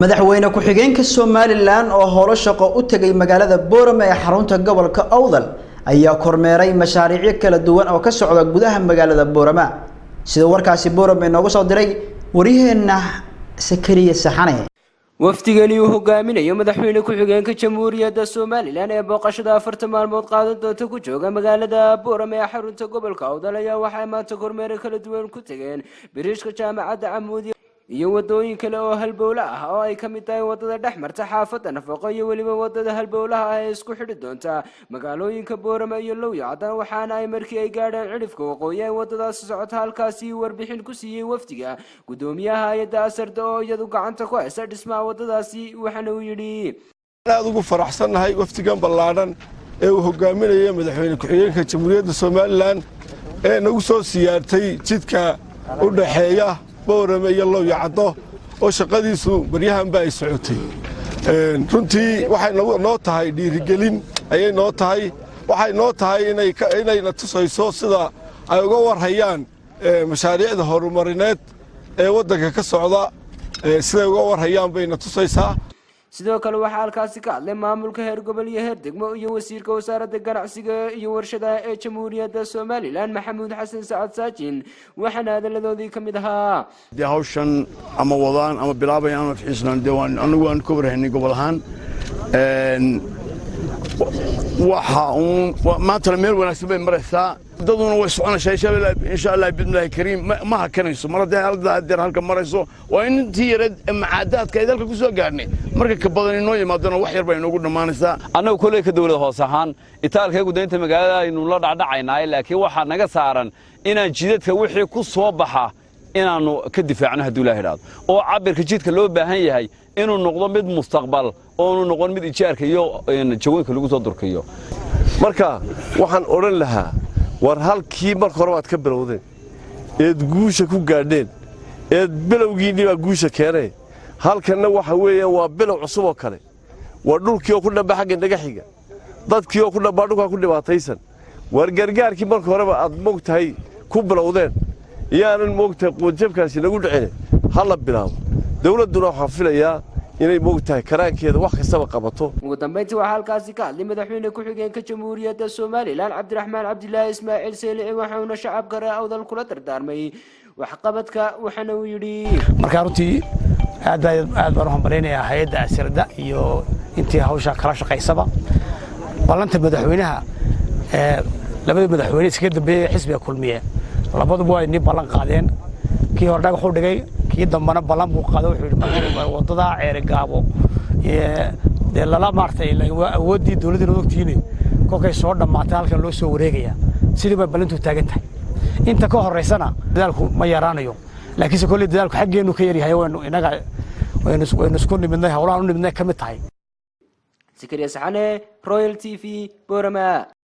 madaxweyne ku-xigeenka Somaliland oo howlo shaqo u tagay magaalada Boorama ee xarunta gobolka Awdal ayaa kormeeray mashaariic kala duwan oo ka socda gudaha magaalada Boorama sida warkaasi Boorama inoogu soo diray wariyaheena Sakariya Saxane wafdigani uu hogaaminayo madaxweyne ku-xigeenka Jamhuuriyadda Somaliland ee booqashada 40 maalmood qaadan doonta ku jooga magaalada Boorama ee xarunta gobolka Awdal ayaa waxa maanta kormeer kala duwan ku tageen biriishka jaamacadda Amuudi iyo wadooyin kale oo halbowla ah oo ay kamid tahay wadada dhexmarta xaafadda Nafaqo iyo waliba wadada halbowlaha ah ee isku xidhi doonta magaalooyinka Boorama iyo Lowyacdan waxaana ay markii ay gaadheen cirifka waqooyi ee wadadaas socota halkaasi warbixin ku siiyay wafdiga gudoomiyaha hay'adda Asarda oo iyadu gacanta ku haysa dhismaha wadadaasi waxaana uu yiri aad ugu faraxsanahay wafdigan ballaaran ee uu hogaaminayo madaxweyne ku-xigeenka Jamhuuriyadda Somaliland ee nagu soo siyaartay jidka u dhaxeeya Boorama iyo Lowyacdo oo shaqadiisu baryahan ba ay socotay runtii waxay noo tahay dhiirigelin ayay noo tahay waxay noo tahay inay la tusayso sida ay uga warhayaan mashaariicda horumarineed ee waddanka ka socda sida uga warhayaan bayna tusaysaa sidoo kale waxa halkaasi ka hadlay maamulka heer gobol iyo heer degmo iyo wasiirka wasaaradda ganacsiga iyo warshadaha ee Jamhuuriyadda Somaliland Maxamuud Xasan Saacad Saajin waxaana hadaladoodii kamid ahaa hawshan ama wadaan ama bilaabayaan ama fiisnaan deewaan anagu aan ku warhaynay gobol ahaan waxa maanta meel wanaagsan bay maraysaa daduna way soconaysaa insha Allah bidnaahi kariim ma hakanayso marada halka marayso waa intii yareed macaadaadka ay dalka ku soo gaarnay marka ka badan inoo yimaadana wax yar bay inoogu dhamaanaysaa anagu kulay ka dawlad hoos ahaan itaalka gudaynta magaalada aynu la dhacdhacaynaa laakiin waxa naga saaran inaan jidadka wixii ku soo baxa inaanu ka difaacno haduu Ilaahay raado oo cabirka jidka loo baahan yahay inuu noqdo mid mustaqbal oo uu noqon mid ijaarka iyo jawooyinka lagu soo durkayo marka waxaan oran lahaa war halkii marka hore waad ka bilowdeen eed guusha ku gaadheen eed bilowgiinii baa guusha keenay halkanna waxa weeyaan waa bilow cusub oo kale waa dhulkii oo ku dhamba xagga dhagaxiga dadkii oo ku dhamba dhulka ku dhibaataysan war gargaarkii marka hore aad moogtahay ku bilowdeen yaanan moogtahay qoojabkaasi lagu dhicin hal bilaabo dawladuna waxa filayaa inay moogtahay karaankeeda wax kastaba qabato ugu dambeyntii waxa halkaasi ka hadlay madaxweyne ku-xigeenka Jamhuuriyadda Somaliland Cabdiraxmaan Cabdilaahi Ismaaciil Seelici waxaana shacabka reer Awdal kula dardaarmay wax qabadka waxaana uu yiri marka runtii aad baan u hambaleynayaa hay'adda Asarda iyo intii hawsha kala shaqeysaba balanta madaxweynaha labada madaxweyne iska dambeeyay xisbiga kulmiye labaduba way balan qaadeen kii hore dhagax u dhigay kii dambana balan buu qaaday wuxuu wadada ceerigaabo ee lala maartay awoodii dawladda ogtiinay kolkay soo dhamaatay halkan loo soo wareegaya sidii bay balantu taagan tahay inta ka horeysana dadaalku ma yaraanayo laakiin kolay dadaalku xageenu ka yaryahay waynu isku nimidnay hawlahan u nimidnay kamid tahay Sakariya Saxane Royal TV Boorama